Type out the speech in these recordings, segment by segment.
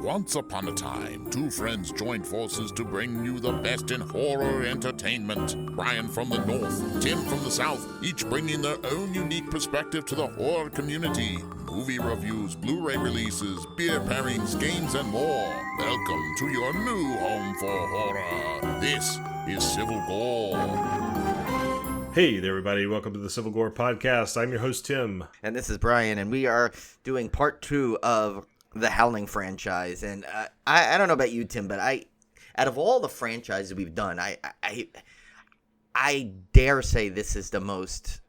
Once upon a time, two friends joined forces to bring you the best in horror entertainment. Brian from the north, Tim from the south, each bringing their own unique perspective to the horror community. Movie reviews, Blu-ray releases, beer pairings, games, and more. Welcome to your new home for horror. This is Civil Gore. Hey there, everybody. Welcome to the Civil Gore Podcast. I'm your host, Tim. And this is Brian, and we are doing part 2 of the Howling franchise. And I don't know about you, Tim, but out of all the franchises we've done, I dare say this is the most,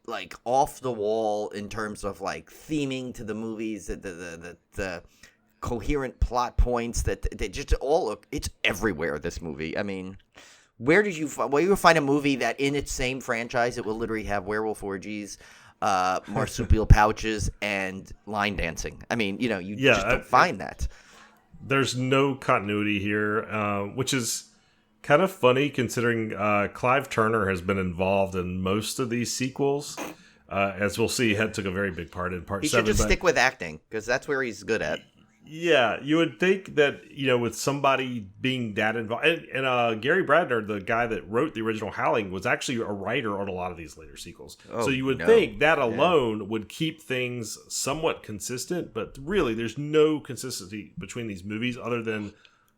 like, off the wall in terms of, like, theming to the movies, the coherent plot points, that they just all look, it's everywhere, this movie. I mean, where you find a movie that in its same franchise, it will literally have werewolf orgies, marsupial pouches, and line dancing? I mean, you just don't find that. There's no continuity here, which is kind of funny considering Clive Turner has been involved in most of these sequels. As we'll see, he took a very big part in part 7. He should just stick with acting, because that's where he's good at. Yeah, you would think that, with somebody being that involved. And Gary Bradner, the guy that wrote the original Howling, was actually a writer on a lot of these later sequels. So you would think that alone would keep things somewhat consistent. But really, there's no consistency between these movies other than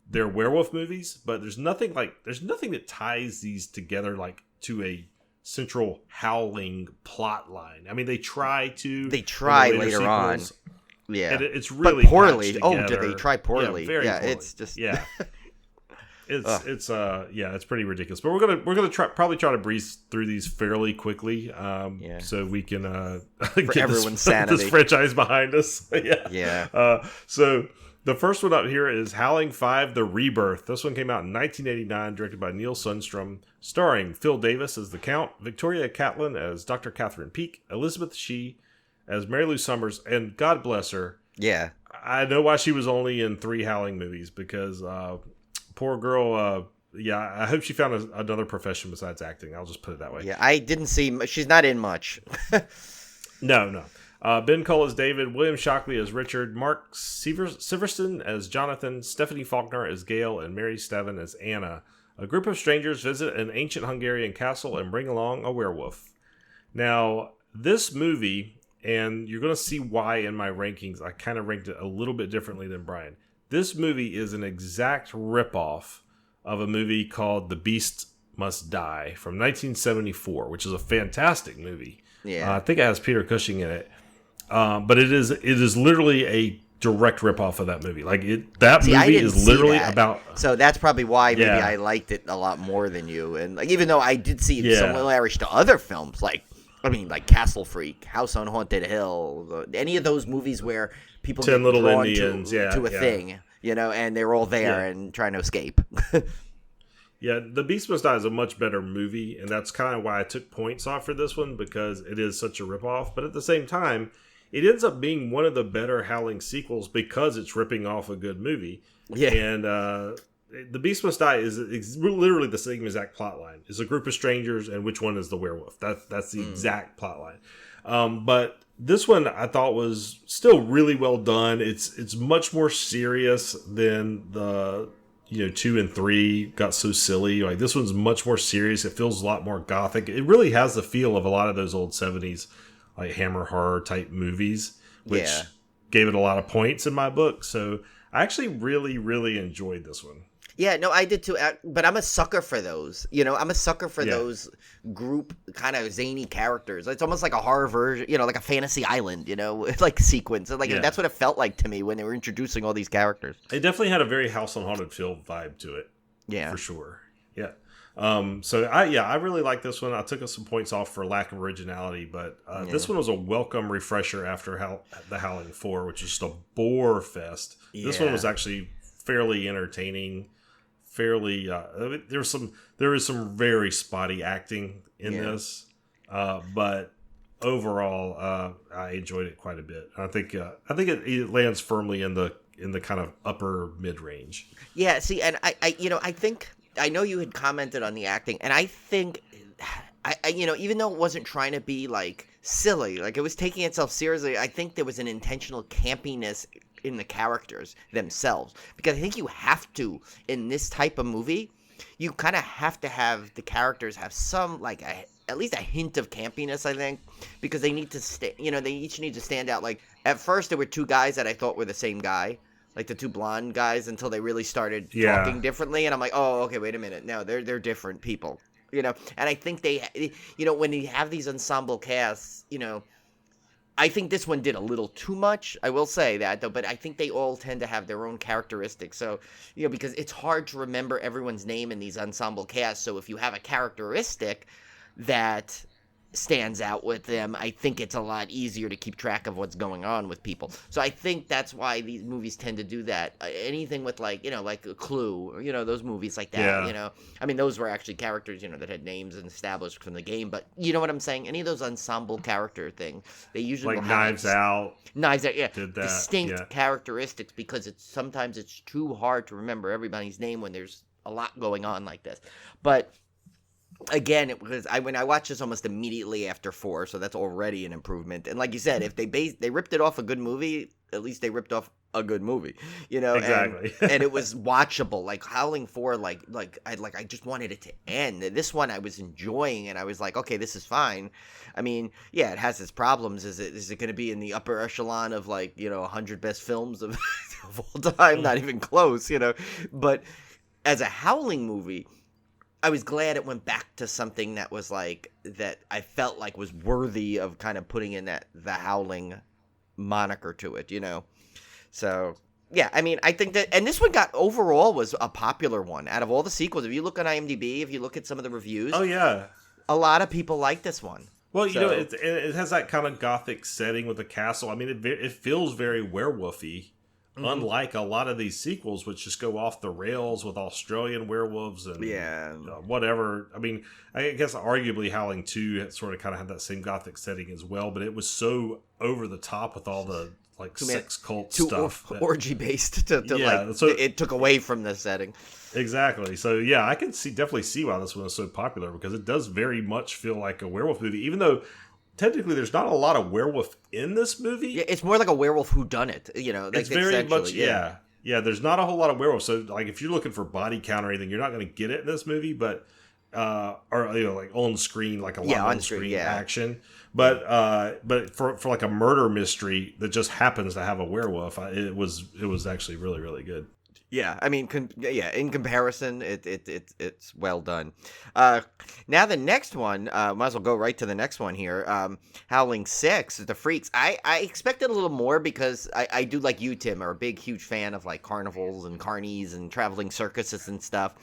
they're werewolf movies. But there's nothing that ties these together like to a central Howling plot line. I mean, they try later sequels, on. Yeah, and it's really but poorly. Oh, did they try poorly? Yeah, very poorly. It's just it's pretty ridiculous. But we're gonna probably try to breeze through these fairly quickly, so we can get everyone's sanity. This franchise behind us. Yeah. So the first one up here is Howling V: The Rebirth. This one came out in 1989, directed by Neil Sundstrom, starring Phil Davis as the Count, Victoria Catlin as Dr. Catherine Peake, Elizabeth Shee as Mary Lou Summers, and God bless her. Yeah. I know why she was only in 3 Howling movies, because poor girl, I hope she found another profession besides acting. I'll just put it that way. Yeah, I didn't see, she's not in much. No. Ben Cole as David, William Shockley as Richard, Mark Siverson as Jonathan, Stephanie Faulkner as Gail, and Mary Steven as Anna. A group of strangers visit an ancient Hungarian castle and bring along a werewolf. Now, this movie... And you're going to see why in my rankings I kind of ranked it a little bit differently than Brian. This movie is an exact ripoff of a movie called The Beast Must Die from 1974, which is a fantastic movie. Yeah, I think it has Peter Cushing in it. But it is literally a direct ripoff of that movie. Movie is literally about. So that's probably why maybe I liked it a lot more than you. And even though I did see some similarities to other films, like Castle Freak, House on Haunted Hill, any of those movies where people 10 get Little drawn Indians, to a thing, and they're all there and trying to escape. Yeah, The Beast Must Die is a much better movie, and that's kind of why I took points off for this one, because it is such a ripoff. But at the same time, it ends up being one of the better Howling sequels because it's ripping off a good movie. Yeah. And The Beast Must Die is literally the same exact plot line. It's a group of strangers, and which one is the werewolf. That's the exact plot line. But this one I thought was still really well done. It's much more serious than the 2 and 3 got so silly. Like, this one's much more serious. It feels a lot more gothic. It really has the feel of a lot of those old 70s like Hammer horror type movies, which gave it a lot of points in my book. So I actually really, really enjoyed this one. Yeah, no, I did too. But I'm a sucker for those. I'm a sucker for those group kind of zany characters. It's almost like a horror version, like a Fantasy Island, like sequence. That's what it felt like to me when they were introducing all these characters. It definitely had a very House on Haunted Hill vibe to it. Yeah, for sure. Yeah. I really like this one. I took us some points off for lack of originality, but this one was a welcome refresher after the Howling 4, which is just a bore fest. This one was actually fairly entertaining. There is some very spotty acting in this, but overall, I enjoyed it quite a bit. I think it lands firmly in the kind of upper mid range. Yeah. See, and I think I know you had commented on the acting, and I think even though it wasn't trying to be like silly, like it was taking itself seriously, I think there was an intentional campiness in the characters themselves, because I think you have to, in this type of movie, you kind of have to have the characters have some, like, at least a hint of campiness, I think, because they need to they each need to stand out. Like, at first there were two guys that I thought were the same guy, like the two blonde guys, until they really started talking differently, and I'm like, oh, okay, wait a minute, no, they're different people, and I think they, when you have these ensemble casts, I think this one did a little too much. I will say that, though, but I think they all tend to have their own characteristics. So, because it's hard to remember everyone's name in these ensemble casts. So if you have a characteristic that stands out with them, I think it's a lot easier to keep track of what's going on with people. So I think that's why these movies tend to do that. Anything with like a Clue, or, those movies like that, I mean, those were actually characters, that had names and established from the game, but you know what I'm saying? Any of those ensemble character thing, they usually like will have Knives Out, yeah, did that. Distinct characteristics, because sometimes it's too hard to remember everybody's name when there's a lot going on like this. But again, when I watched this almost immediately after 4, so that's already an improvement. And like you said, if they ripped it off a good movie, at least they ripped off a good movie, Exactly. and it was watchable. Like Howling 4, I just wanted it to end. This one I was enjoying, and I was like, okay, this is fine. I mean, yeah, it has its problems. Is it going to be in the upper echelon of 100 best films of all time? Not even close, But as a Howling movie, I was glad it went back to something that was that I felt like was worthy of kind of putting in the Howling moniker to it, So, yeah, I mean, I think that, and this one overall was a popular one out of all the sequels. If you look on IMDb, if you look at some of the reviews, oh yeah, a lot of people like this one. Well, it has that kind of gothic setting with the castle. I mean, it feels very werewolfy. Unlike a lot of these sequels, which just go off the rails with Australian werewolves and whatever. I mean, I guess arguably Howling 2 sort of kind of had that same gothic setting as well, but it was so over the top with all the sex cult stuff. Orgy based it took away from the setting. Exactly. So yeah, I can definitely see why this one is so popular, because it does very much feel like a werewolf movie, even though technically there's not a lot of werewolf in this movie. Yeah, it's more like a werewolf whoodunit, it's very much, yeah, there's not a whole lot of werewolf. So if you're looking for body count or anything, you're not going to get it in this movie, but or on screen, like a lot of on-screen action. But for like a murder mystery that just happens to have a werewolf, it was actually really, really good. Yeah, I mean, in comparison, it's well done. Now the next one, might as well go right to the next one here. Howling 6, The Freaks. I expected a little more, because I do, like you, Tim, are a big, huge fan of carnivals and carnies and traveling circuses and stuff.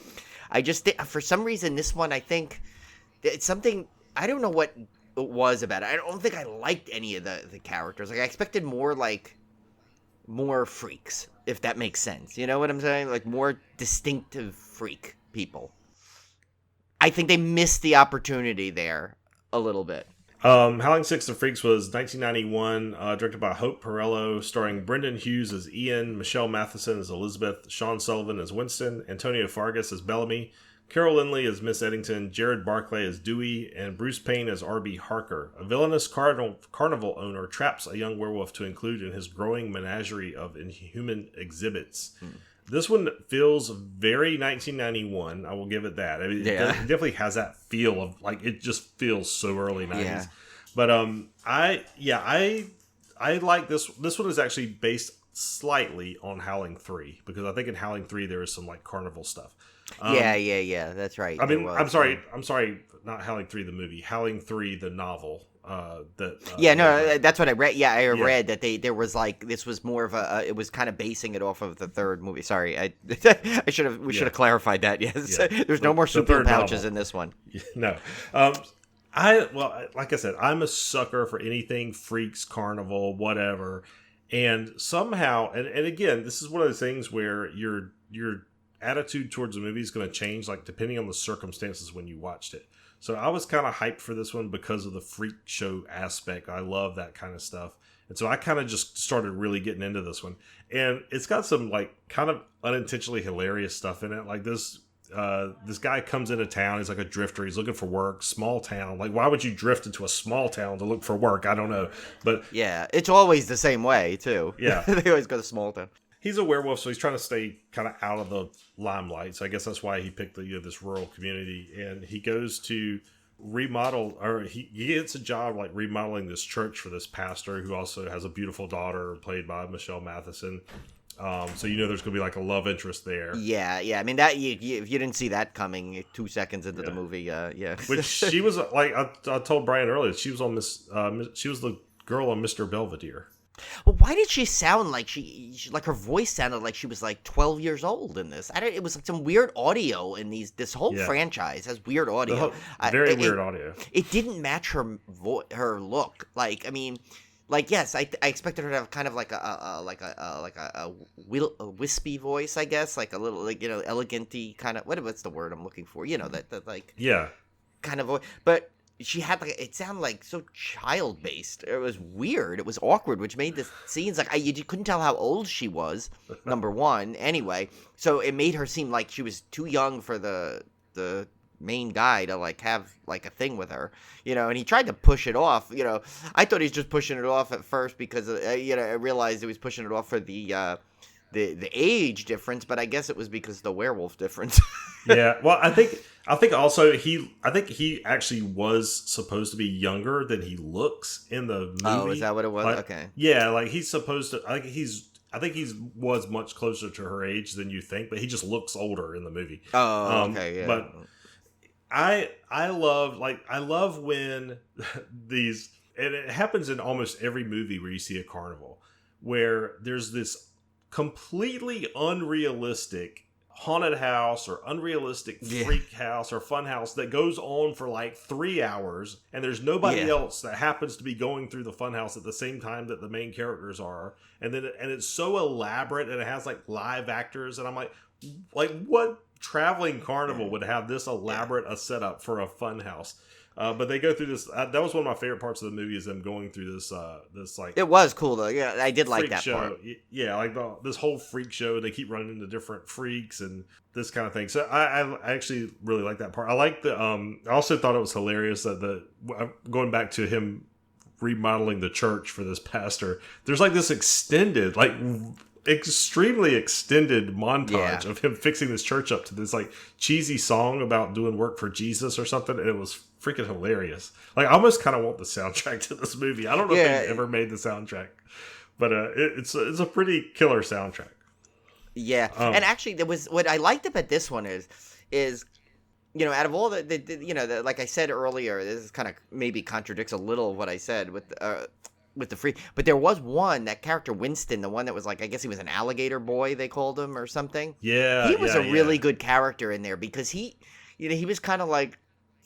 I just, for some reason, this one, I think it's something, I don't know what it was about it. I don't think I liked any of the characters. I expected more freaks, if that makes sense. You know what I'm saying? More distinctive freak people. I think they missed the opportunity there a little bit. Howling 6 The Freaks was 1991, directed by Hope Perello, starring Brendan Hughes as Ian, Michelle Matheson as Elizabeth, Sean Sullivan as Winston, Antonio Fargas as Bellamy, Carol Lindley as Miss Eddington, Jared Barclay as Dewey, and Bruce Payne as R.B. Harker. A villainous carnival owner traps a young werewolf to include in his growing menagerie of inhuman exhibits. This one feels very 1991. I will give it that. I mean, it definitely has that feel of it just feels so early 90s. Yeah. But I like this. This one is actually based slightly on Howling 3, because I think in Howling 3 there is some carnival stuff. Yeah, that's right. I mean, I'm sorry, not Howling 3 the movie, Howling 3 the novel. That's what I read. Yeah, I read that there was this was more of it was kind of basing it off of the third movie. Sorry, we should have clarified that. Yes, there's no more super pouches novel in this one. No, like I said, I'm a sucker for anything freaks, carnival, whatever, and somehow, and again, this is one of those things where your attitude towards the movie is going to change depending on the circumstances when you watched it. So I was kind of hyped for this one because of the freak show aspect. I love that kind of stuff. And so I kind of just started really getting into this one. And it's got some kind of unintentionally hilarious stuff in it. This this guy comes into town. He's like a drifter. He's looking for work. Small town. Like, why would you drift into a small town to look for work? I don't know. But yeah, it's always the same way too. Yeah. They always go to small town. He's a werewolf, so he's trying to stay kind of out of the limelight. So I guess that's why he picked this rural community. And he goes to remodel, or he gets a job like remodeling this church for this pastor who also has a beautiful daughter played by Michelle Matheson. So there's gonna be like a love interest there. Yeah. I mean, that if you didn't see that coming 2 seconds into the movie, yeah. Which she was like, I told Brian earlier, she was on she was the girl on Mr. Belvedere. Well, why did she sound like she like her voice sounded like she was like 12 years old in this? It was like some weird audio in this whole franchise has weird audio. Very weird audio. It didn't match her look. Like, I mean, like, yes, I expected her to have kind of like a wispy voice, I guess, like a little like elegant-y kind of what's the word I'm looking for? That like kind of voice, but. She had it sounded like so child based. It was weird. It was awkward, which made the scenes like you couldn't tell how old she was. Number one, anyway, so it made her seem like she was too young for the main guy to like have like a thing with her, And he tried to push it off. I thought he was just pushing it off at first because I realized he was pushing it off for the age difference, but I guess it was because of the werewolf difference. Yeah, well, I think also he actually was supposed to be younger than he looks in the movie. Oh, is that what it was? Like, okay. Yeah, like he's supposed to. I think he was much closer to her age than you think, but he just looks older in the movie. Oh, okay, yeah. But I love when these, and it happens in almost every movie where you see a carnival, where there's this completely unrealistic haunted house or unrealistic freak house or fun house that goes on for like 3 hours, and there's nobody else that happens to be going through the fun house at the same time that the main characters are, and it's so elaborate, and it has like live actors, and I'm like what traveling carnival would have this elaborate a setup for a fun house? But they go through this. That was one of my favorite parts of the movie, is them going through this like. It was cool though. Yeah, I did like that show. part. Yeah, like this whole freak show. They keep running into different freaks and this kind of thing. So I actually really like that part. I like the. I also thought it was hilarious that going back to him remodeling the church for this pastor. There's like this extended, like extremely extended montage of him fixing this church up to this like cheesy song about doing work for Jesus or something, and it was freaking hilarious. Like, I almost kind of want the soundtrack to this movie. I don't know if they ever made the soundtrack, but it's a pretty killer soundtrack. Yeah, and actually, there was what I liked about this one is out of all the like I said earlier, this is kind of maybe contradicts a little of what I said with the free, but there was one, that character Winston, the one that was like, I guess he was an alligator boy, they called him or something. Yeah, he was a really good character in there because he was kind of like.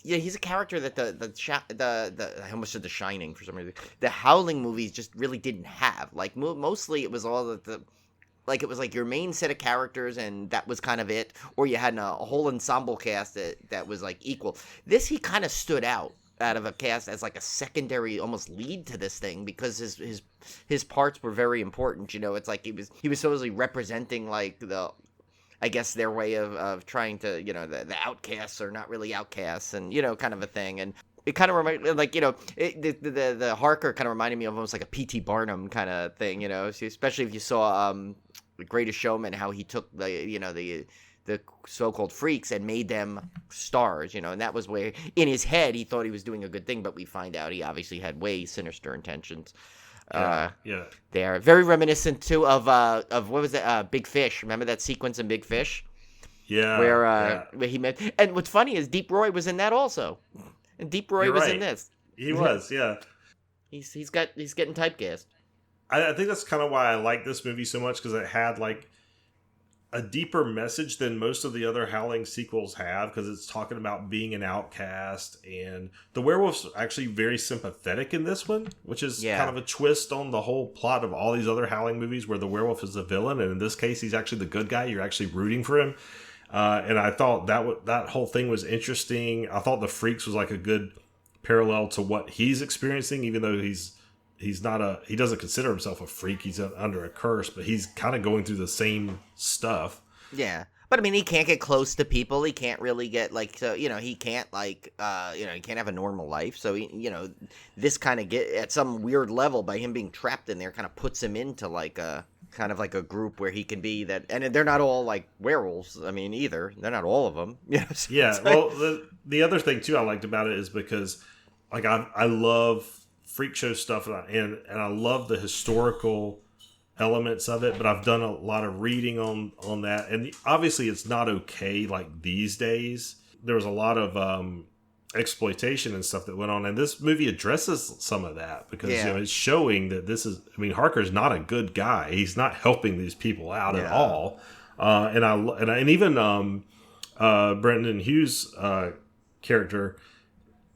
Yeah, he's a character that the I almost said The Shining for some reason. The Howling movies just really didn't have. Like mostly it was all it was like your main set of characters and that was kind of it, or you had a whole ensemble cast that was like equal. This, he kind of stood out of a cast as like a secondary, almost lead to this thing, because his parts were very important. It's like he was supposedly representing like I guess their way of trying to, the outcasts are not really outcasts, and, kind of a thing. And it kind of reminded, like, the Harker kind of reminded me of almost like a P.T. Barnum kind of thing, so especially if you saw The Greatest Showman, how he took the so-called freaks and made them stars, and that was where, in his head, he thought he was doing a good thing, but we find out he obviously had way sinister intentions. They are very reminiscent too of what was it? Big Fish. Remember that sequence in Big Fish? Yeah. Where he met. And what's funny is Deep Roy was in that also. And Deep Roy was in this. He was, yeah. He's getting typecast. I think that's kind of why I like this movie so much, because it had like a deeper message than most of the other Howling sequels have, because it's talking about being an outcast, and the werewolf's actually very sympathetic in this one, which is kind of a twist on the whole plot of all these other Howling movies where the werewolf is the villain, and in this case he's actually the good guy. You're actually rooting for him, and I thought that whole thing was interesting. I thought the Freaks was like a good parallel to what he's experiencing, even though he doesn't consider himself a freak. He's under a curse, but he's kind of going through the same stuff. Yeah. But I mean, he can't get close to people. He can't really get like, so, you know, he can't like, you know, he can't have a normal life. So he, you know, this kind of get at some weird level by him being trapped in there, kind of puts him into like a kind of like a group where he can be that, and they're not all like werewolves. I mean, either they're not all of them. You know, so Yeah. Well, the other thing too I liked about it is because like I love freak show stuff and I love the historical elements of it, but I've done a lot of reading on that, and obviously it's not okay like these days. There was a lot of exploitation and stuff that went on, and this movie addresses some of that because you know, it's showing that this is, I mean, Harker's not a good guy. He's not helping these people out at all. And even Brendan Hughes' character,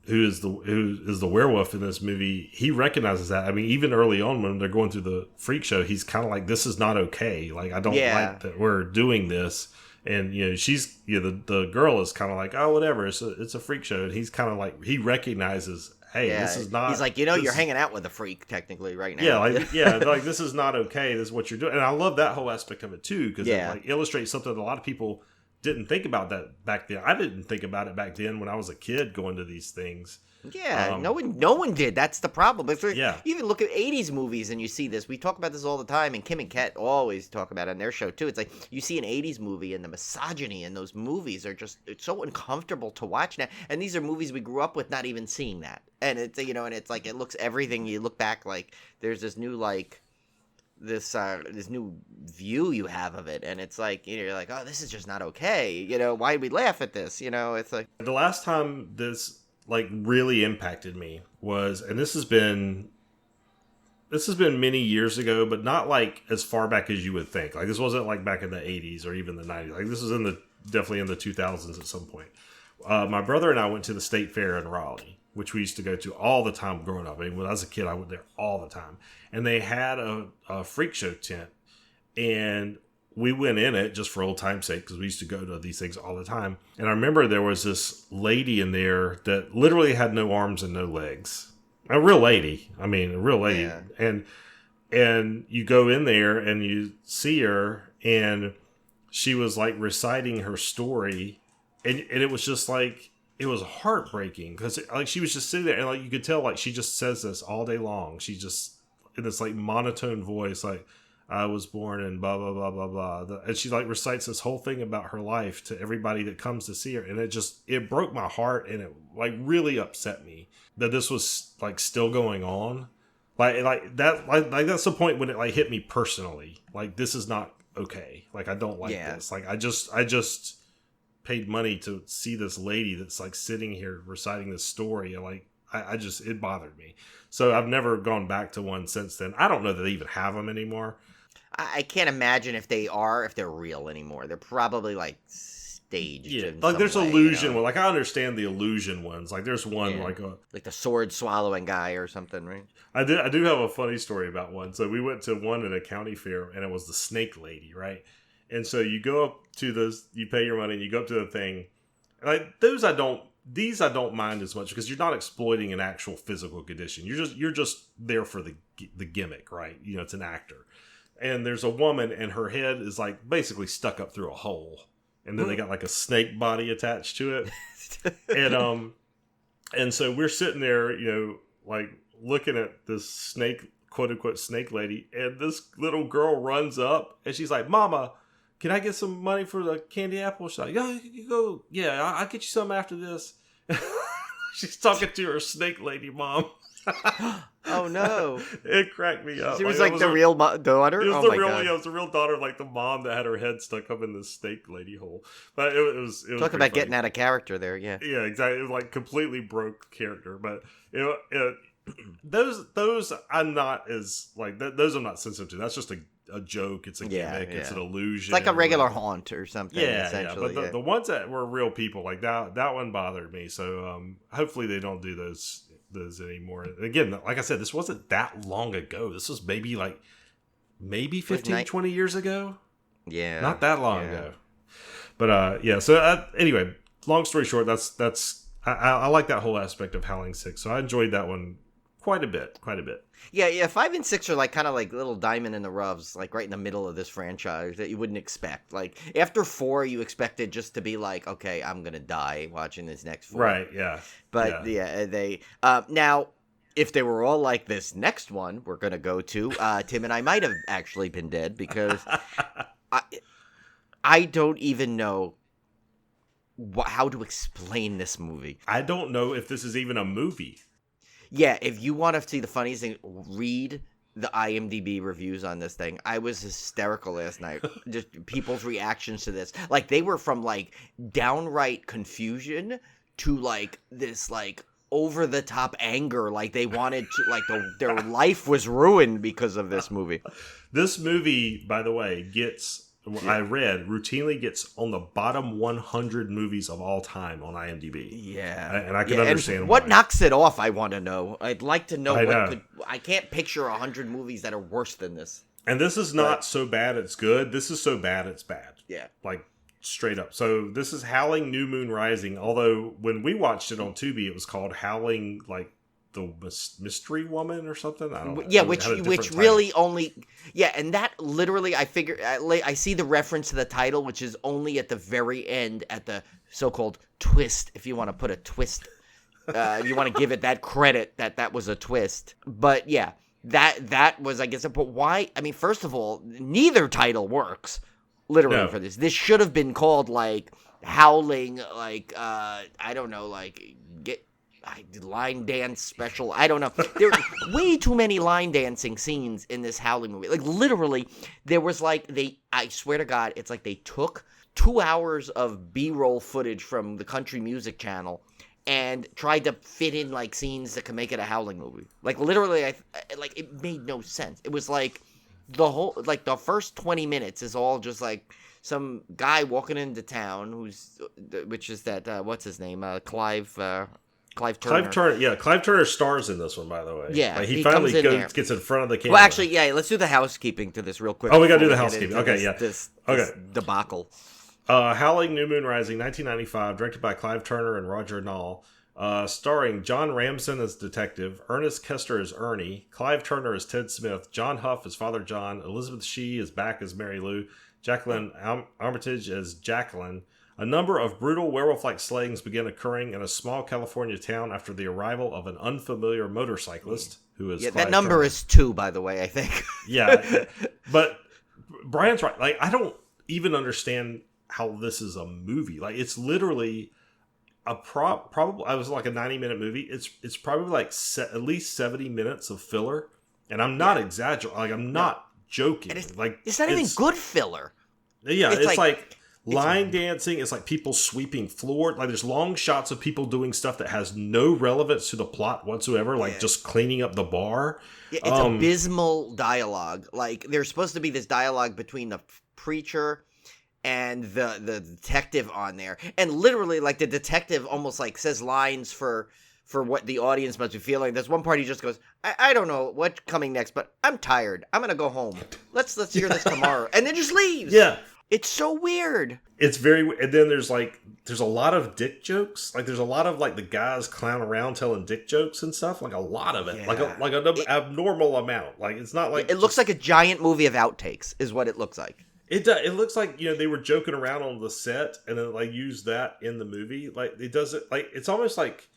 who is the werewolf in this movie, he recognizes that. I mean, even early on when they're going through the freak show, he's kind of like, this is not okay. Like, I don't like that we're doing this. And, you know, she's, you know, the girl is kind of like, oh, whatever. It's a freak show. And he's kind of like, he recognizes, hey, this is not. He's like, you know, you're hanging out with a freak technically right now. Yeah, like this is not okay. This is what you're doing. And I love that whole aspect of it too, because it like illustrates something that a lot of people didn't think about that back then. I didn't think about it back then when I was a kid going to these things. Yeah, no one did. That's the problem. But you even look at 80s movies and you see this. We talk about this all the time, and Kim and Ket always talk about it on their show too. It's like you see an 80s movie and the misogyny in those movies are just, it's so uncomfortable to watch now. And these are movies we grew up with not even seeing that. And it's, you know, and it's like, it looks everything, you look back, like there's this new like this new view you have of it, and it's like, you know, you're like, oh, this is just not okay. You know, why did we laugh at this? You know, it's like the last time this like really impacted me was, and this has been many years ago, but not like as far back as you would think. Like this wasn't like back in the 80s or even the 90s. Like this was definitely in the 2000s at some point. My brother and I went to the State Fair in Raleigh, which we used to go to all the time growing up. I mean, when I was a kid, I went there all the time. And they had a freak show tent, and we went in it just for old time's sake because we used to go to these things all the time. And I remember there was this lady in there that literally had no arms and no legs. A real lady. I mean, a real lady. Yeah. And you go in there and you see her, and she was like reciting her story, and it was just like, it was heartbreaking because like she was just sitting there, and like you could tell like she just says this all day long. She just, in this like monotone voice, like, I was born in blah, blah, blah, blah, blah. And she like recites this whole thing about her life to everybody that comes to see her. And it broke my heart, and it like really upset me that this was like still going on. Like that's the point when it like hit me personally. Like, this is not okay. Like, I don't like this. Like, I just paid money to see this lady that's like sitting here reciting this story. And like, it bothered me. So I've never gone back to one since then. I don't know that they even have them anymore. I can't imagine if they're real anymore. They're probably like staged. Yeah, like there's illusion. You know? Like I understand the illusion ones. Like there's one like the sword swallowing guy or something, right? I do have a funny story about one. So we went to one at a county fair, and it was the snake lady, right? And so you go up to you pay your money, and you go up to the thing. And like these I don't mind as much because you're not exploiting an actual physical condition. You're just there for the gimmick, right? You know, it's an actor. And there's a woman, and her head is like basically stuck up through a hole, and then they got like a snake body attached to it. And so we're sitting there, you know, like looking at this snake, quote unquote snake lady, and this little girl runs up, and she's like, "Mama, can I get some money for the candy apple?" She's like, "Yeah, you go. Yeah, I'll get you some after this." She's talking to her snake lady mom. Oh no! It cracked me up. She was like the real daughter. It was it was the real daughter, like the mom that had her head stuck up in the snake lady hole. But it was talk about getting out of character there. Yeah, exactly. It was like completely broke character. But those I'm not as like those I'm not sensitive to. That's just a joke. It's a gimmick. It's an illusion. It's like a regular haunt or something. Essentially. But the ones that were real people, like that one bothered me. So hopefully they don't do those anymore. Again, like I said, this wasn't that long ago. This was maybe 15, 20 years ago. Yeah. Not that long ago. But so anyway, long story short, that's I like that whole aspect of Howling 6. So I enjoyed that one quite a bit. Yeah, 5 and 6 are like kind of like little diamond in the roughs, like right in the middle of this franchise that you wouldn't expect. Like after 4, you expect it just to be like, okay, I'm gonna die watching this next 4. Right? Yeah. But they now. If they were all like this next one we're going to go to, Tim and I might have actually been dead because I don't even know how to explain this movie. I don't know if this is even a movie. Yeah, if you want to see the funniest thing, read the IMDb reviews on this thing. I was hysterical last night. Just people's reactions to this. Like, they were from, like, downright confusion to, like, this, like, over-the-top anger, like they wanted to, like their life was ruined because of this movie. This movie, by the way, I read, routinely gets on the bottom 100 movies of all time on IMDb. Yeah. And I can understand what why. knocks it off, I want to know. I'd like to know I I can't picture 100 movies that are worse than this. And this is not so bad it's good. This is so bad it's bad. Yeah. Like, straight up. So this is Howling New Moon Rising, although when we watched it on Tubi, it was called Howling, like, the Mystery Woman or something. I don't know. Yeah, which really only... Yeah, and that literally, I figure... I see the reference to the title, which is only at the very end, at the so-called twist, if you want to put a twist. If you want to give it that credit that was a twist. But yeah, that was, I guess... But why... I mean, first of all, neither title works. Literally for this. This should have been called like Howling, like I don't know, like line dance special. I don't know. There are way too many line dancing scenes in this Howling movie. Like literally, there was like I swear to God, it's like they took 2 hours of B-roll footage from the Country Music Channel and tried to fit in like scenes that could make it a Howling movie. Like literally, like it made no sense. It was like. The first 20 minutes is all just like some guy walking into town which is that what's his name, Clive Turner. Clive Turner stars in this one, by the way. Yeah, like, he finally gets in front of the camera. Well, actually, yeah, let's do the housekeeping to this real quick. Oh, we gotta do the housekeeping. Okay, this debacle. Howling New Moon Rising, 1995, directed by Clive Turner and Roger Nall. Starring John Ramson as detective, Ernest Kester as Ernie, Clive Turner as Ted Smith, John Huff as Father John, Elizabeth Shee is back as Mary Lou, Jacqueline Armitage as Jacqueline. A number of brutal werewolf-like slayings begin occurring in a small California town after the arrival of an unfamiliar motorcyclist who is Clive that number Turner. Is 2, by the way, I think. Yeah, but Brian's right. Like, I don't even understand how this is a movie. Like, it's literally... probably I was like a 90-minute movie. It's probably like at least 70 minutes of filler, and I'm not exaggerating. Like, I'm not joking. It's not even good filler. Yeah, it's like line dancing. It's like people sweeping floor. Like, there's long shots of people doing stuff that has no relevance to the plot whatsoever. Like just cleaning up the bar. Yeah, it's abysmal dialogue. Like, there's supposed to be this dialogue between the preacher and the detective on there, and literally like the detective almost like says lines for what the audience must be feeling. There's one part he just goes, I don't know what's coming next, but I'm tired, I'm gonna go home, let's hear this tomorrow, and then just leaves. Yeah, it's so weird. It's very. And then there's a lot of dick jokes. Like, there's a lot of like the guys clown around telling dick jokes and stuff. Like, a lot of it. Yeah. Like an abnormal amount. Like, it's not like it looks like a giant movie of outtakes is what it looks like. It does. It looks like, they were joking around on the set and then like used that in the movie. Like, it doesn't, like, it's almost like,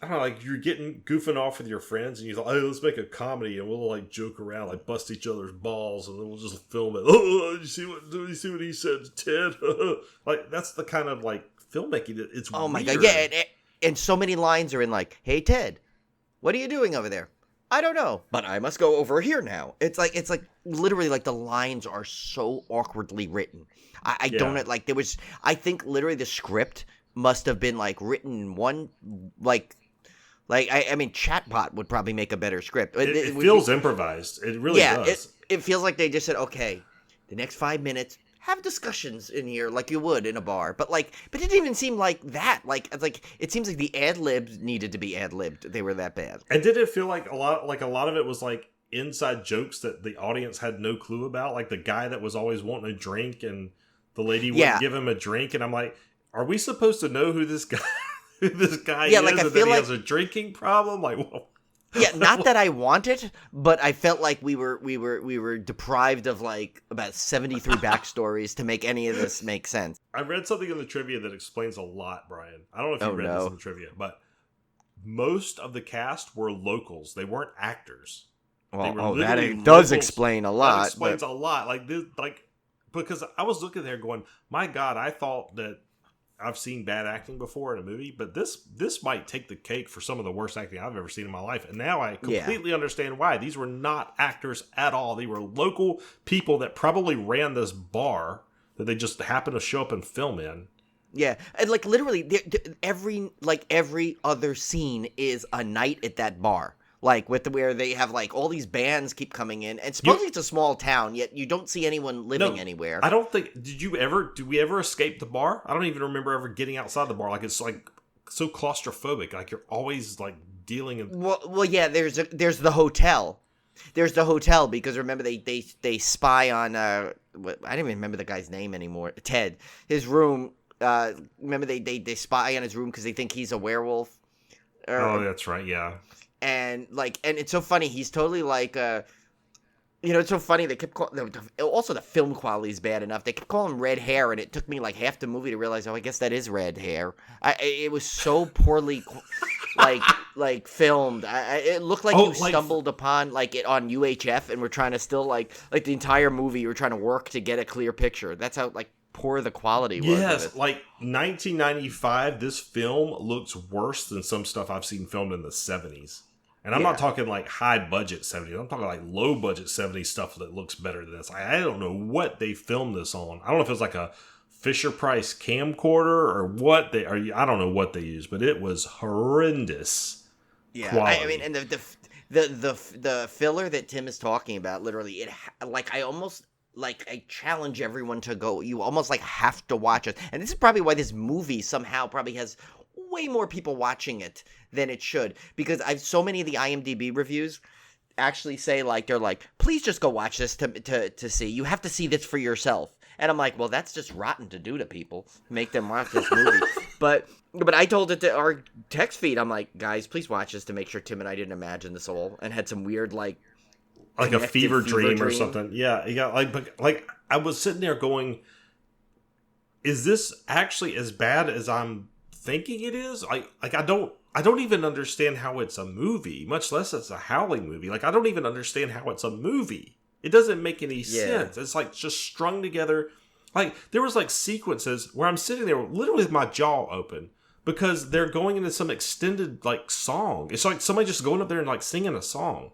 I don't know, like you're goofing off with your friends and you thought, oh, let's make a comedy and we'll like joke around, like bust each other's balls, and then we'll just film it. Oh, you see what he said to Ted? Like, that's the kind of like filmmaking that it's. Oh my weird. God, yeah, and so many lines are in like, hey Ted, what are you doing over there? I don't know, but I must go over here now. It's like literally like the lines are so awkwardly written. I don't like, there was, I think literally the script must have been like written in one I mean, Chatbot would probably make a better script. It feels improvised. It really does. It feels like they just said, okay, the next 5 minutes, have discussions in here like you would in a bar. But it didn't even seem like that. Like it seems like the ad-libs needed to be ad-libbed. They were that bad. And did it feel like a lot of it was like inside jokes that the audience had no clue about? Like the guy that was always wanting a drink and the lady wouldn't give him a drink. And I'm like, are we supposed to know who this guy is, like, and that he has a drinking problem? Like, well, Yeah, not that I want it, but I felt like we were deprived of like about 73 backstories to make any of this make sense. I read something in the trivia that explains a lot, Brian. I don't know if you read this in the trivia, but most of the cast were locals. They weren't actors. Well, that does explain a lot. That explains a lot. Like this, because I was looking there going, my God, I thought that I've seen bad acting before in a movie, but this might take the cake for some of the worst acting I've ever seen in my life. And now I completely understand why. These were not actors at all. They were local people that probably ran this bar that they just happened to show up and film in. Yeah, and like literally every other scene is a night at that bar. Like where they have like all these bands keep coming in, and supposedly it's a small town, yet you don't see anyone living anywhere. I don't think. Did we ever escape the bar? I don't even remember ever getting outside the bar. Like it's like so claustrophobic. Like you're always like dealing in. Well, yeah. There's the hotel. There's the hotel because remember they spy on. I don't even remember the guy's name anymore. Ted. His room. Remember they spy on his room because they think he's a werewolf. Oh, that's right. Yeah. And it's so funny. He's totally like, it's so funny. They kept also the film quality is bad enough. They kept calling him red hair, and it took me like half the movie to realize, I guess that is red hair. It was so poorly, like filmed. It looked like you stumbled upon like it on UHF, and we're trying to still like the entire movie. You were trying to work to get a clear picture. That's how like poor the quality was. Yes, like 1995. This film looks worse than some stuff I've seen filmed in the 70s. And I'm not talking like high budget 70s. I'm talking like low budget 70s stuff that looks better than this. I don't know what they filmed this on. I don't know if it was like a Fisher Price camcorder or what they are. I don't know what they used, but it was horrendous. Yeah, quality. I mean, and the filler that Tim is talking about, literally, I challenge everyone to go. You almost like have to watch it, and this is probably why this movie somehow probably has way more people watching it than it should, because so many of the IMDb reviews actually say like they're like, please just go watch this to see. You have to see this for yourself. And I'm like, well, that's just rotten to do to people. Make them watch this movie. But I told it to our text feed. I'm like, guys, please watch this to make sure Tim and I didn't imagine this all and had some weird like a fever dream or something. Yeah, like I was sitting there going, is this actually as bad as I'm thinking it is? I don't even understand how it's a movie, much less it's a Howling movie. Like I don't even understand how it's a movie. It doesn't make any sense. It's like just strung together. Like there was like sequences where I'm sitting there literally with my jaw open because they're going into some extended like song. It's like somebody just going up there and like singing a song.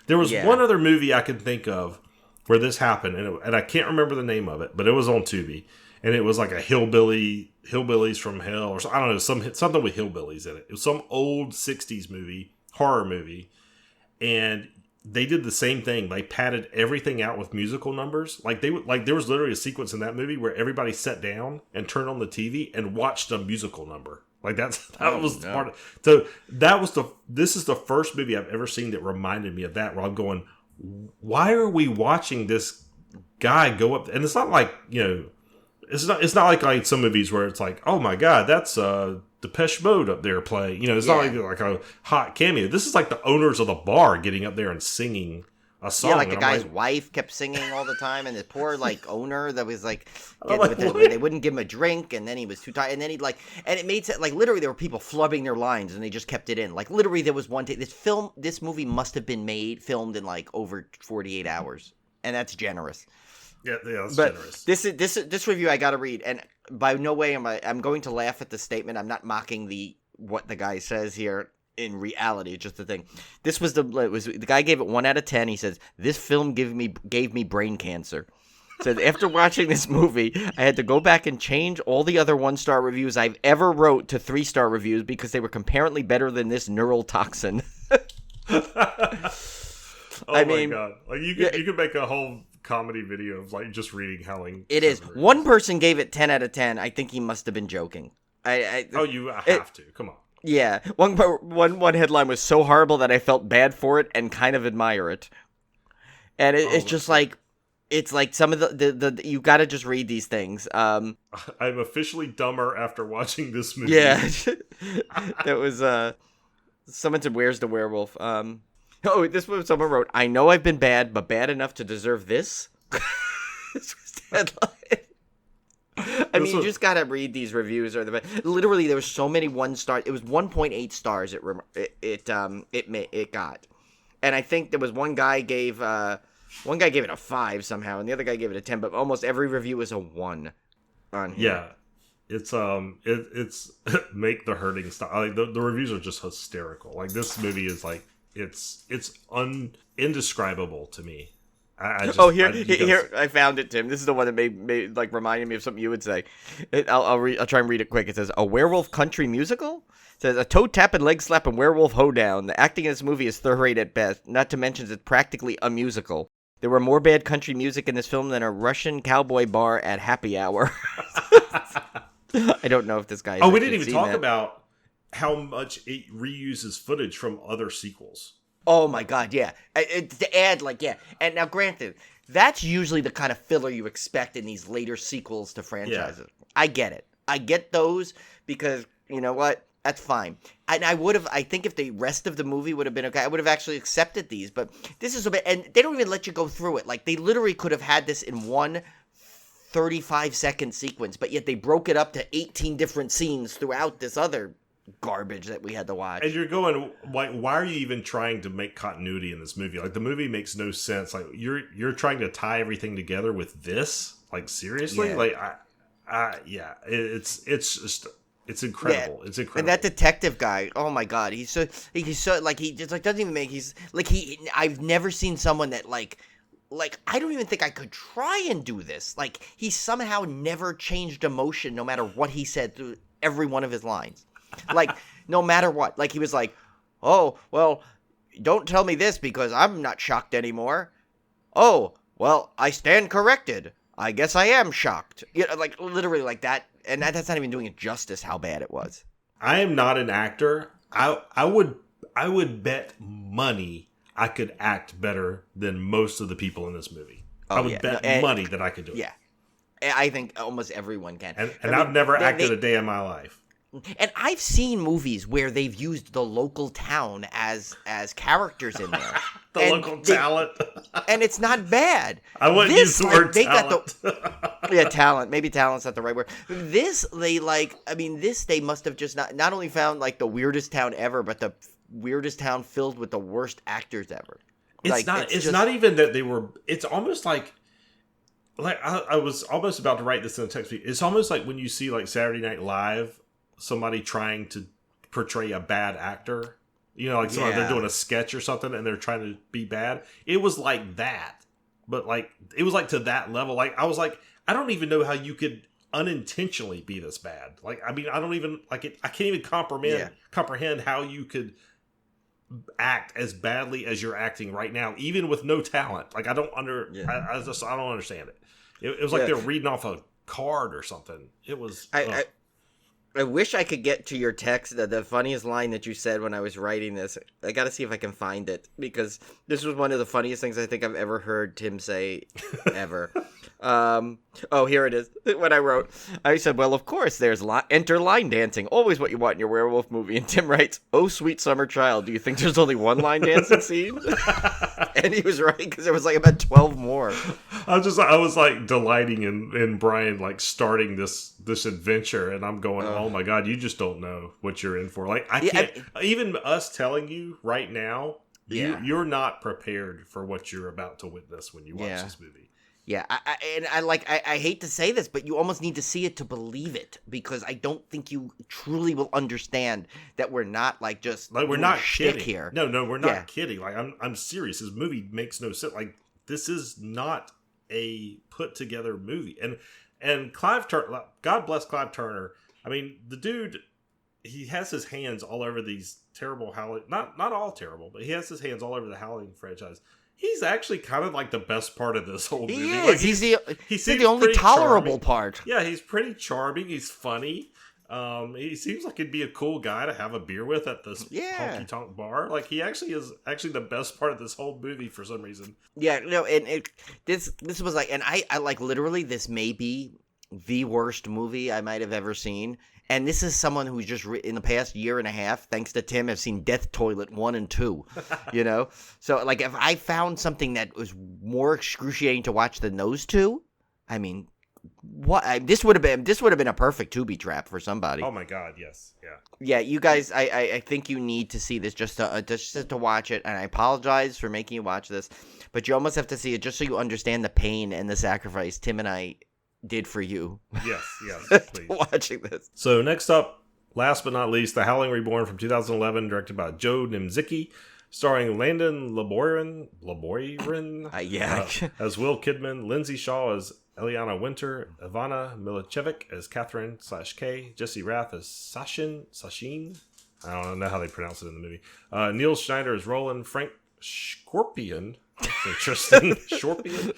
There was one other movie I could think of where this happened, and I can't remember the name of it, but it was on Tubi, and it was like a hillbillies from hell, or I don't know, something with hillbillies in it. It was some old '60s movie, horror movie, and they did the same thing. They padded everything out with musical numbers. Like there was literally a sequence in that movie where everybody sat down and turned on the TV and watched a musical number. Like this is the first movie I've ever seen that reminded me of that, where I'm going, why are we watching this guy go up? And it's not like, it's not like some movies where it's like, oh my God, that's Depeche Mode up there playing. It's not like a hot cameo. This is like the owners of the bar getting up there and singing a song. Yeah, like the guy's wife kept singing all the time, and the poor like owner that was like, they wouldn't give him a drink, and then he was too tired, and then and it made sense. Like literally, there were people flubbing their lines, and they just kept it in. Like literally, there was one day. This movie must have been filmed in like over 48 hours, and that's generous. Yeah, that's generous. This review I gotta read, and by no way I'm going to laugh at the statement. I'm not mocking what the guy says here. In reality, it's just the thing. The guy gave it 1 out of 10. He says, this film gave me brain cancer. Said after watching this movie, I had to go back and change all the other 1-star reviews I've ever wrote to 3-star reviews because they were comparatively better than this neural toxin. I mean, my God! Like you could make a whole comedy video of like just reading Howling. It is. One person gave it 10 out of 10. I think he must have been joking. You have to. Come on. Yeah, one headline was so horrible that I felt bad for it and kind of admire it. And it's just like, it's like some of the you got to just read these things. I'm officially dumber after watching this movie. Yeah, that was Someone said, "Where's the werewolf?" Oh, this was someone wrote. I know I've been bad, but bad enough to deserve this. This was the headline. I mean, you just gotta read these reviews. Literally, there was so many 1 star. It was 1.8 stars. It got, and I think there was one guy gave it a 5 somehow, and the other guy gave it a 10. But almost every review was a 1 on here. Yeah. It's make the hurting stop. Like the reviews are just hysterical. Like this movie is like it's indescribble to me. Here I found it, Tim. This is the one that made like reminded me of something you would say. I'll try and read it quick. It says a werewolf country musical. It says a toe tap and leg slap and werewolf hoedown. The acting in this movie is third rate at best. Not to mention it's practically a musical. There were more bad country music in this film than a Russian cowboy bar at happy hour. I don't know if this guy. We didn't even talk about how much it reuses footage from other sequels. Oh my god, yeah. To add, and now granted, that's usually the kind of filler you expect in these later sequels to franchises. Yeah. I get it. I get those because you know what? That's fine. And I think if the rest of the movie would have been okay, I would have actually accepted these. But this is a bit, and they don't even let you go through it. Like they literally could have had this in one 35-second sequence, but yet they broke it up to 18 different scenes throughout this other garbage that we had to watch. And you're going, why are you even trying to make continuity in this movie? Like the movie makes no sense. Like you're trying to tie everything together with this? Like seriously? Yeah. Like it's just it's incredible. Yeah. It's incredible. And that detective guy, oh my god, he's so like he just like doesn't even make I've never seen someone that like I don't even think I could try and do this. Like he somehow never changed emotion no matter what he said through every one of his lines. Like no matter what. Like he was like, "Oh, well, don't tell me this because I'm not shocked anymore." "Oh, well, I stand corrected. I guess I am shocked." You know, like literally like that. And that's not even doing it justice how bad it was. I am not an actor. I would bet money I could act better than most of the people in this movie. I would bet money that I could do it. Yeah. I think almost everyone can. And I've never acted a day in my life. And I've seen movies where they've used the local town as characters in there. Local talent. And it's not bad. I wouldn't use the word talent. Talent. Maybe talent's not the right word. This, they must have just not only found like the weirdest town ever, but the weirdest town filled with the worst actors ever. It's not even that they were, it's almost like I was almost about to write this in a text. It's almost like when you see like Saturday Night Live, somebody trying to portray a bad actor, they're doing a sketch or something and they're trying to be bad. It was like that, but like it was like to that level. Like I was like, I don't even know how you could unintentionally be this bad. Like I mean, I don't even like it. I can't even comprehend how you could act as badly as you're acting right now, even with no talent. Like I don't I don't understand it. It was like they're reading off a card or something. It was. I wish I could get to your text, the funniest line that you said when I was writing this. I got to see if I can find it, because this was one of the funniest things I think I've ever heard Tim say, ever. Here it is. What I wrote. I said, well, of course, there's enter line dancing. Always what you want in your werewolf movie. And Tim writes, oh, sweet summer child, do you think there's only one line dancing scene? And he was right, because there was like about 12 more. I was like delighting in Brian like starting this adventure, and I'm going, oh my god, you just don't know what you're in for. Like I can't even us telling you right now, you're not prepared for what you're about to witness when you watch this movie. Yeah, I hate to say this, but you almost need to see it to believe it, because I don't think you truly will understand that we're not like just like we're not kidding here. No, we're not kidding. Like I'm serious. This movie makes no sense. Like this is not a put together movie. And Clive Turner, God bless Clive Turner. I mean, the dude, he has his hands all over these terrible Howling. Not all terrible, but he has his hands all over the Howling franchise. He's actually kind of like the best part of this whole movie. He is. Like he's the only tolerable part. Yeah, he's pretty charming. He's funny. He seems like he'd be a cool guy to have a beer with at this honky tonk bar. Like he actually is the best part of this whole movie for some reason. Yeah, no, and this was like, and I like literally, this may be the worst movie I might have ever seen. And this is someone who's just in the past year and a half, thanks to Tim, have seen Death Toilet 1 and 2, you know? So, like, if I found something that was more excruciating to watch than those two, I mean, this would have been a perfect Tubi trap for somebody. Oh my God, yes, yeah. Yeah, you guys, I think you need to see this just to watch it, and I apologize for making you watch this, but you almost have to see it just so you understand the pain and the sacrifice Tim and I did for you. Yes, please. Watching this. So next up, last but not least, The Howling Reborn from 2011, directed by Joe Nimzicki, starring Landon Laboirin as Will Kidman, Lindsay Shaw as Eliana Winter, Ivana Milicevic as Catherine/Kay, Jesse Rath as Sashin. I don't know how they pronounce it in the movie. Neil Schneider as Roland, Frank Scorpion. Interesting. Scorpion.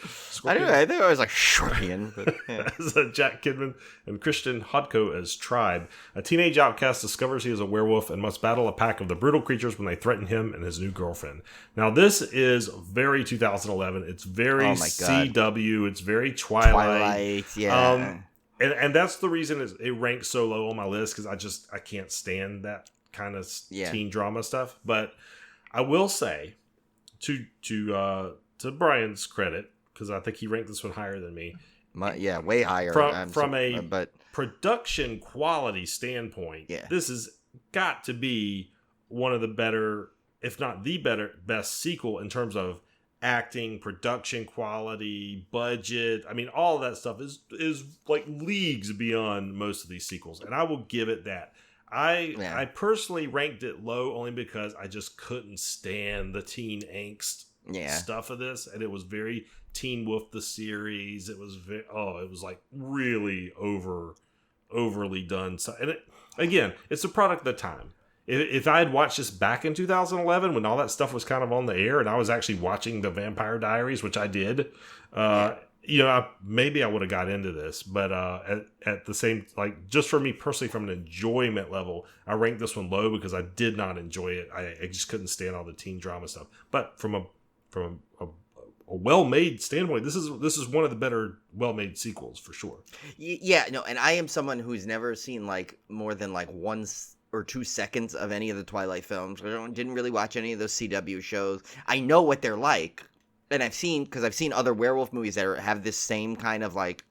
I don't know. I think I was like Scorpion. But, yeah. As Jack Kidman, and Christian Hodko as Tribe. A teenage outcast discovers he is a werewolf and must battle a pack of the brutal creatures when they threaten him and his new girlfriend. Now, this is very 2011. It's very CW. It's very Twilight. Yeah. And that's the reason it ranks so low on my list, because I can't stand that kind of teen drama stuff. But I will say, to Brian's credit, because I think he ranked this one higher than me. Way higher. From a production quality standpoint, this has got to be one of the better, if not the best sequel in terms of acting, production quality, budget. I mean, all of that stuff is like leagues beyond most of these sequels, and I will give it that. I personally ranked it low only because I just couldn't stand the teen angst stuff of this, and it was very Teen Wolf the series. It was it was like really overly done. So, and again, it's a product of the time. If I had watched this back in 2011 when all that stuff was kind of on the air, and I was actually watching the Vampire Diaries, which I did, maybe I would have got into this, but at the same, like, just for me personally, from an enjoyment level, I ranked this one low because I did not enjoy it. I just couldn't stand all the teen drama stuff. But from a well-made standpoint, this is one of the better well-made sequels for sure. Yeah, no, and I am someone who's never seen like more than like 1 or 2 seconds of any of the Twilight films. I didn't really watch any of those CW shows. I know what they're like. And I've seen other werewolf movies that have this same kind of like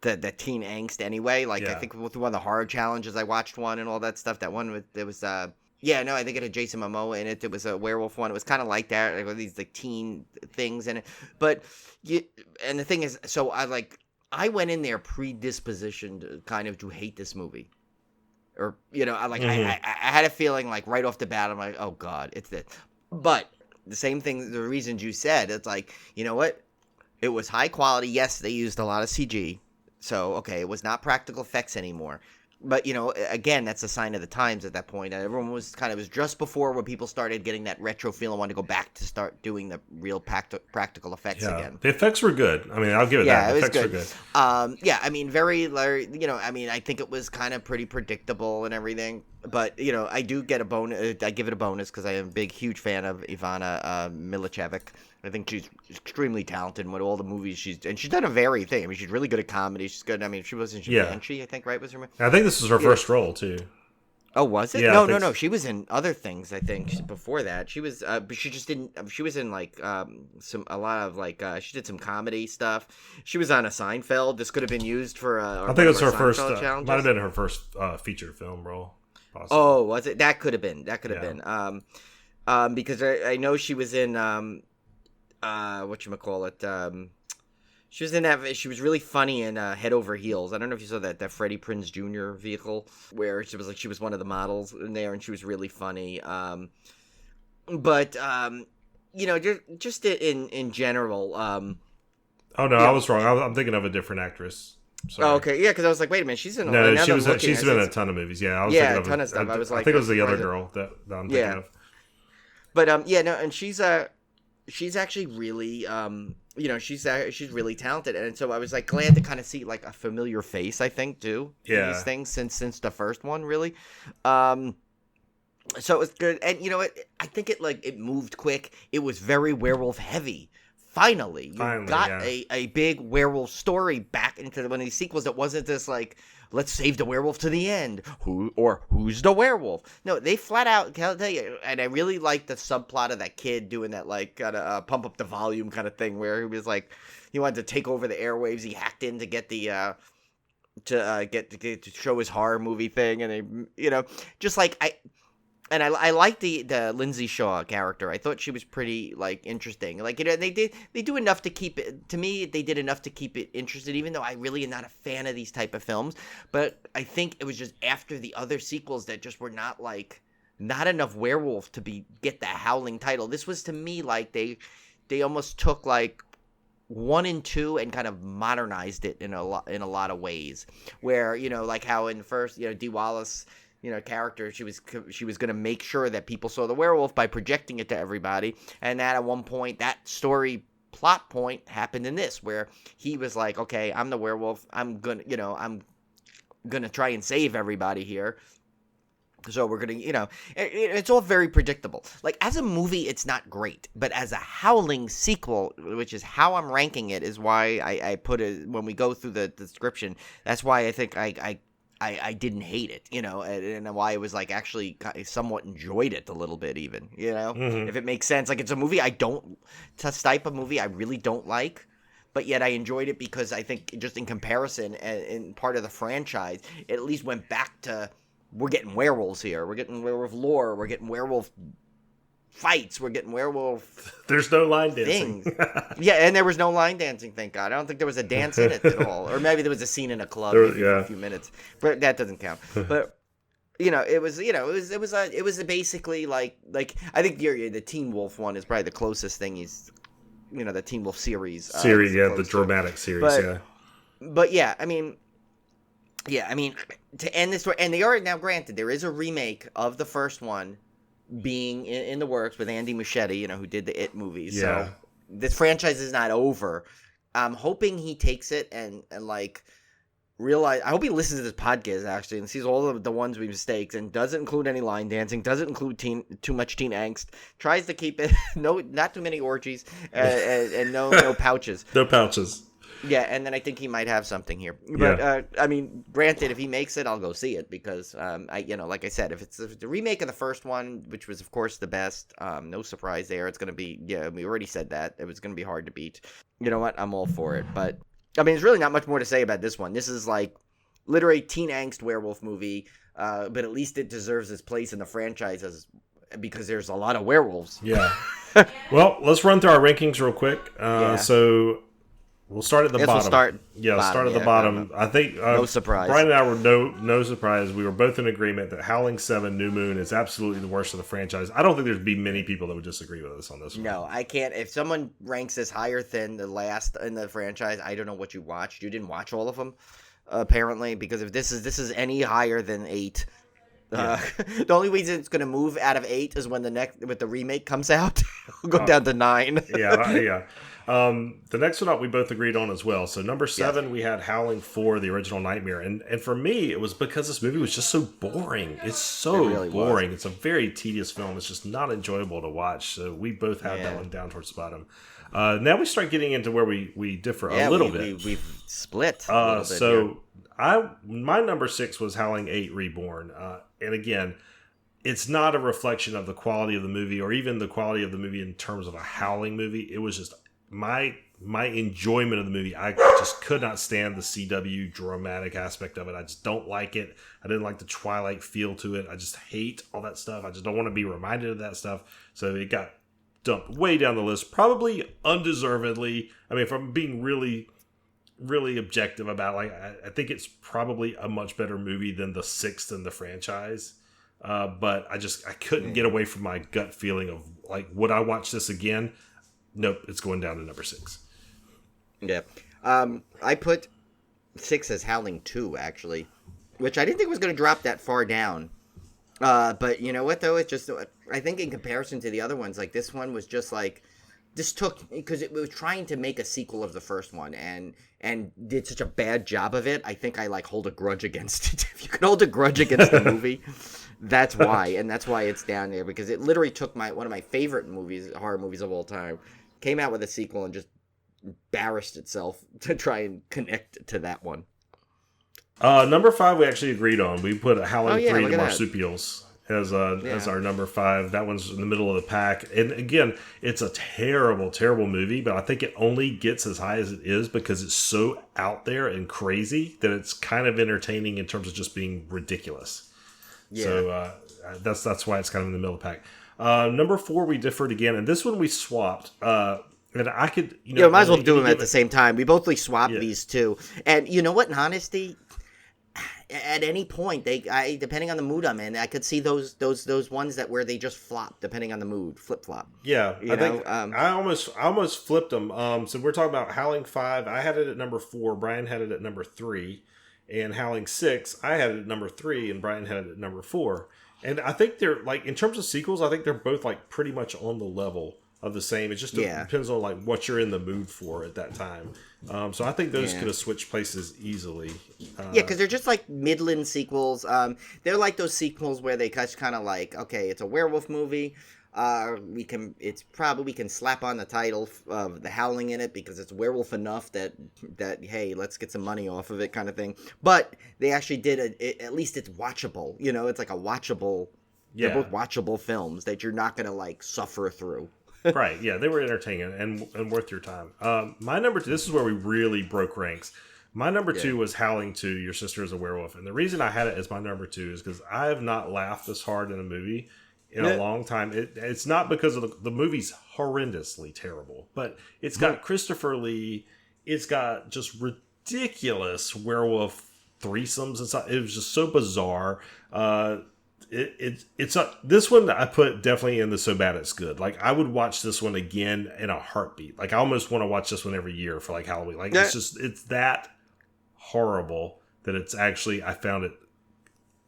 the teen angst anyway. Like I think with one of the horror challenges, I watched one and all that stuff. That one I think it had Jason Momoa in it. It was a werewolf one. It was kind of like that, like these like teen things in it. But and the thing is, so I went in there predispositioned kind of to hate this movie, or I had a feeling like right off the bat, I'm like, oh God, it's this, but. The same thing, the reasons you said, it's like, you know what? It was high quality. Yes, they used a lot of CG. So, okay, it was not practical effects anymore. But, again, that's a sign of the times at that point. Everyone was it was just before when people started getting that retro feel and wanted to go back to start doing the real practical effects again. The effects were good. I mean, I'll give it that. The effects were good. I mean, I think it was kind of pretty predictable and everything. But, I do get a bonus. I give it a bonus because I am a huge fan of Ivana Milicevic. I think she's extremely talented in all the movies she's done a varied thing. I mean, she's really good at comedy. She's good. I mean, she was in Banshee, I think, right? Was her? I think this was her first role too. Oh, was it? Yeah, no. She was in other things. I think before that, she was. But she just didn't. She was in like she did some comedy stuff. She was on a Seinfeld. This could have been used for. I think it was her first. Might have been her first feature film role. Possibly. Oh, was it? That could have been. Because I know she was in. Whatchamacallit, she was in that. She was really funny in Head Over Heels. I don't know if you saw that Freddie Prinze Jr. vehicle where she was one of the models in there, and she was really funny. Just in general. I was wrong. I'm thinking of a different actress. Sorry. Oh, okay, yeah, because I was like, wait a minute, she's in. No, she's been in a ton of movies. Yeah, I was thinking of a ton of stuff. I was like, I think it was the other girl that I'm thinking of. But and she's actually really she's really talented, and so I was like glad to kind of see like a familiar face, I think, too. In these things since the first one, really. So it was good, and I think it moved quick. It was very werewolf heavy finally, Finally, got yeah. a big werewolf story back into one of these sequels that wasn't this like, let's save the werewolf to the end. Who's the werewolf? No, they flat out tell you. And I really like the subplot of that kid doing that, like, kind of pump up the volume kind of thing, where he was like, he wanted to take over the airwaves. He hacked in to get the to show his horror movie thing, and just like I like the Lindsay Shaw character. I thought she was pretty, like, interesting. Like, they do enough to keep it, to me, they did enough to keep it interested, even though I really am not a fan of these type of films. But I think it was just after the other sequels that just were not enough werewolf to get the Howling title. This was, to me, like, they almost took, like, 1 and 2 and kind of modernized it in a lot of ways, where, like how in the first, Dee Wallace, character, she was going to make sure that people saw the werewolf by projecting it to everybody. And that at one point, that story plot point happened in this, where he was like, okay, I'm the werewolf. I'm going to try and save everybody here. So we're going to, it's all very predictable. Like, as a movie, it's not great. But as a Howling sequel, which is how I'm ranking it, is why I put it, when we go through the description, that's why I think I didn't hate it, and why I was, like, actually somewhat enjoyed it a little bit even, if it makes sense. Like, it's a movie this type of movie I really don't like, but yet I enjoyed it because I think just in comparison and part of the franchise, it at least went back to, we're getting werewolves here. We're getting werewolf lore. We're getting werewolf fights. We're getting werewolf. There's no line dancing. Yeah, and there was no line dancing. Thank God. I don't think there was a dance in it at all, or maybe there was a scene in a club for a few minutes, but that doesn't count. But it was basically like I think the Teen Wolf one is probably the closest thing he's, the Teen Wolf series. The dramatic series. But yeah, I mean, to end this story, and they are now granted there is a remake of the first one being in the works with Andy Muschietti, who did the It movies. Yeah. So this franchise is not over. I'm hoping he takes it and like realize. I hope he listens to this podcast actually and sees all of the ones we mistakes and doesn't include any line dancing, doesn't include too much teen angst, tries to keep it not too many orgies and no pouches. No pouches. Yeah, and then I think he might have something here. But, I mean, granted, if he makes it, I'll go see it because, like I said, if it's the remake of the first one, which was, of course, the best, no surprise there. It's going to be, we already said that. It was going to be hard to beat. You know what? I'm all for it. But, I mean, there's really not much more to say about this one. This is, like, literally teen angst werewolf movie, but at least it deserves its place in the franchise because there's a lot of werewolves. Yeah. Well, let's run through our rankings real quick. So... We'll start at the bottom. Start at the bottom. I think no surprise. Brian and I were no surprise. We were both in agreement that Howling 7 New Moon is absolutely the worst of the franchise. I don't think there'd be many people that would disagree with us on this one. No, I can't. If someone ranks this higher than the last in the franchise, I don't know what you watched. You didn't watch all of them, apparently, because if this is any higher than 8. The only reason it's going to move out of 8 is when the remake comes out. It'll go down to 9. Yeah. The next one up we both agreed on as well. So number 7, we had Howling 4, the original Nightmare. And for me, it was because this movie was just so boring. It's so really boring. It's a very tedious film. It's just not enjoyable to watch. So we both had that one down towards the bottom. Now we start getting into where we differ a little bit. We've split a little bit here. My number 6 was Howling 8 Reborn. And again, it's not a reflection of the quality of the movie or even the quality of the movie in terms of a Howling movie. It was just my enjoyment of the movie. I just could not stand the CW dramatic aspect of it. I just don't like it. I didn't like the Twilight feel to it. I just hate all that stuff. I just don't want to be reminded of that stuff. So it got dumped way down the list, probably undeservedly. I mean, if I'm being really, really objective about it, like I think it's probably a much better movie than the 6th in the franchise. But I couldn't get away from my gut feeling of like, would I watch this again? Nope, it's going down to number 6. Yeah. I put 6 as Howling 2, actually, which I didn't think was going to drop that far down. But you know what, though? It's just, I think in comparison to the other ones, like this one was just like, because it was trying to make a sequel of the first one and did such a bad job of it. I think I like hold a grudge against it. If you can hold a grudge against the movie, that's why. And that's why it's down there, because it literally took one of my favorite movies, horror movies of all time, came out with a sequel and just embarrassed itself to try and connect to that one. Number 5 we actually agreed on. We put Howling 3 look the at that. Marsupials as our number 5. That one's in the middle of the pack. And again, it's a terrible, terrible movie, but I think it only gets as high as it is because it's so out there and crazy that it's kind of entertaining in terms of just being ridiculous. Yeah. So that's why it's kind of in the middle of the pack. Number 4 we differed again, and this one we swapped. And I could, might as well do them at the same time. We both swapped these two, and you know what? In honesty, at any point, depending on the mood I'm in, I could see those ones where they just flop, depending on the mood, flip flop. Yeah, I almost flipped them. So we're talking about Howling 5. I had it at number 4. Brian had it at number 3, and Howling 6. I had it at number 3, and Brian had it at number 4. And I think they're like, in terms of sequels, I think they're both like pretty much on the level of the same. It just depends on like what you're in the mood for at that time. So I think those could have switched places easily. Because they're just like Midland sequels. They're like those sequels where they just kind of like, okay, it's a werewolf movie. We can slap on the title of the Howling in it because it's werewolf enough that hey, let's get some money off of it kind of thing. But they actually did at least it's watchable. It's like a watchable. They're both watchable films that you're not gonna like suffer through. Right, yeah, they were entertaining and worth your time. My number 2, this is where we really broke ranks. My number 2 was Howling 2, Your Sister is a Werewolf. And the reason I had it as my number 2 is because I have not laughed this hard in a movie in a long time. It's not because of the movie's horrendously terrible, but it's got Christopher Lee. It's got just ridiculous werewolf threesomes. It was just so bizarre. This one I put definitely in the so bad it's good. Like I would watch this one again in a heartbeat. Like I almost want to watch this one every year for like Halloween. Like it's that horrible that it's actually, I found it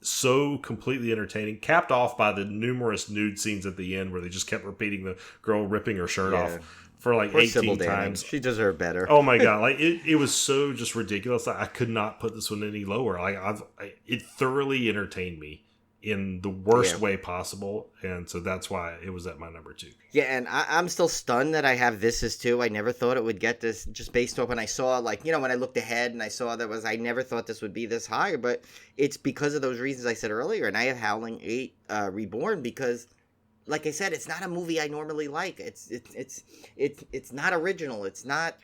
so completely entertaining, capped off by the numerous nude scenes at the end where they just kept repeating the girl ripping her shirt off for like 18 times. She deserved better. Oh my god! Like it was so just ridiculous. I could not put this one any lower. Like it thoroughly entertained me in the worst way possible, and so that's why it was at my number 2. Yeah, and I'm still stunned that I have this as 2. I never thought it would get this, just based on when I saw, like, when I looked ahead and I saw I never thought this would be this high, but it's because of those reasons I said earlier, and I have Howling 8 Reborn because, like I said, it's not a movie I normally like. It's not original. It's not,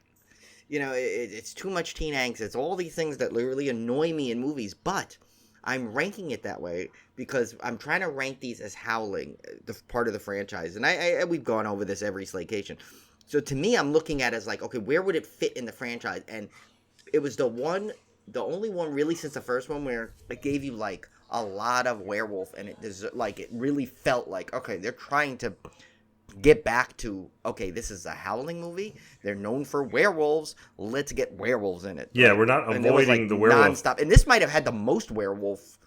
it's too much teen angst. It's all these things that really annoy me in movies, but I'm ranking it that way because I'm trying to rank these as Howling, the part of the franchise. And we've gone over this every Slaycation. So to me, I'm looking at it as like, okay, where would it fit in the franchise? And it was the only one really since the first one where it gave you like a lot of werewolf, and it really felt like, okay, they're trying to get back to, okay, this is a Howling movie. They're known for werewolves. Let's get werewolves in it. Yeah, we're not avoiding the werewolf. Nonstop. And this might have had the most werewolf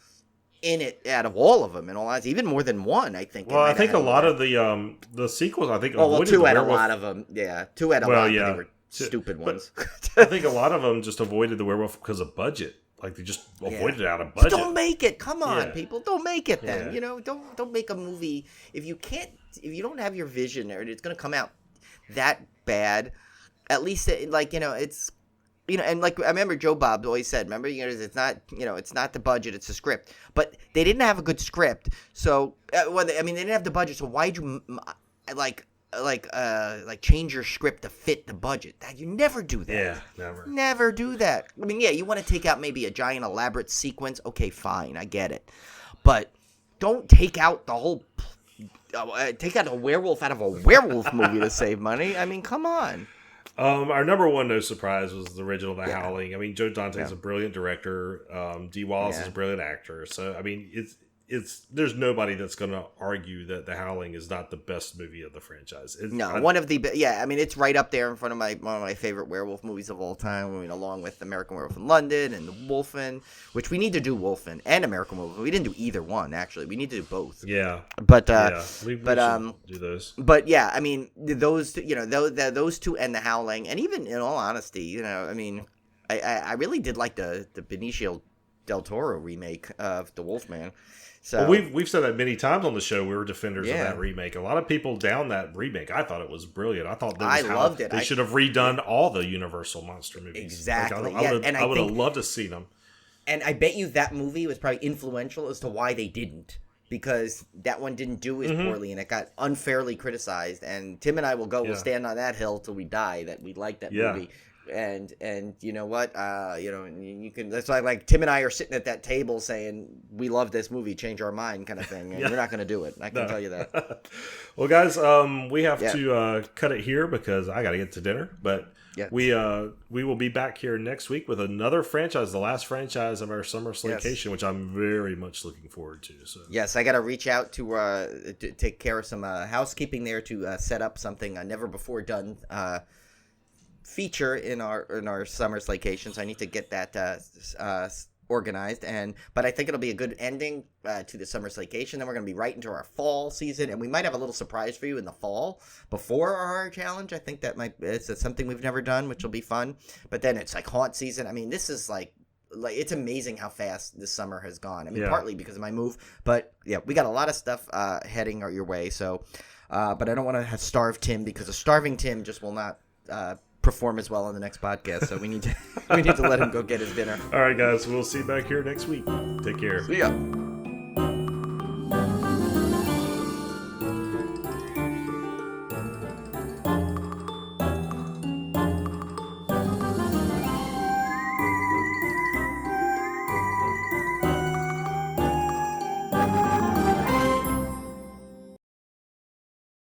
in it out of all of them, in all honesty. Even more than one, I think. Well, I think a lot of the sequels, I think, avoided two the had werewolf. A lot of them. Yeah, two had a lot. Yeah. They were stupid ones. I think a lot of them just avoided the werewolf because of budget. Like they just avoided it out of budget. Don't make it. Come on, people. Don't make it then. Don't make a movie if you don't have your vision or it's going to come out that bad. At least it's and like I remember Joe Bob always said, remember, it's not the budget, it's the script. But they didn't have a good script. So they didn't have the budget. So why'd you change your script to fit the budget? You never do that. Yeah, never. Never do that. I mean, yeah, you want to take out maybe a giant elaborate sequence. Okay, fine, I get it. But don't take out the whole take out a werewolf out of a werewolf movie to save money. I mean, come on. Our number 1, no surprise, was the original The Howling. I mean, Joe Dante's a brilliant director. Dee Wallace is a brilliant actor. So, I mean, there's nobody that's going to argue that The Howling is not the best movie of the franchise. It's right up there in front of one of my favorite werewolf movies of all time. I mean, along with American Werewolf in London and The Wolfen, which we need to do Wolfen and American Werewolf. We didn't do either one, actually. We need to do both. Yeah. But we should do those. But yeah, I mean, those two, those two and The Howling, and even in all honesty, I mean, I really did like the Benicio del Toro remake of The Wolfman. So well, we've said that many times on the show. We were defenders of that remake. A lot of people down that remake. I thought it was brilliant. I thought that was loved it. They should have redone all the Universal monster movies. Exactly. I would have loved to see them. And I bet you that movie was probably influential as to why they didn't. Because that one didn't do as poorly, and it got unfairly criticized. And Tim and I will stand on that hill till we die that we like that movie. And you know what? You can. That's why like Tim and I are sitting at that table saying we love this movie, change our mind, kind of thing. And we're not going to do it. I can tell you that. Well, guys, we have to cut it here because I got to get to dinner. But we will be back here next week with another franchise, the last franchise of our summer Slaycation, which I'm very much looking forward to. So yes, I got to reach out to take care of some housekeeping there to set up something never before done. Feature in our summer Slaycations. I need to get that organized, but I think it'll be a good ending to the summer Slaycation. Then we're going to be right into our fall season, and we might have a little surprise for you in the fall before our horror challenge. I think it's something we've never done, which will be fun. But then it's like haunt season. I mean, this is like it's amazing how fast this summer has gone. I mean, partly because of my move, but we got a lot of stuff heading your way. So, but I don't want to starve Tim because a starving Tim just will not perform as well on the next podcast, so we need to let him go get his dinner. All right, guys, we'll see you back here next week. Take care. See ya.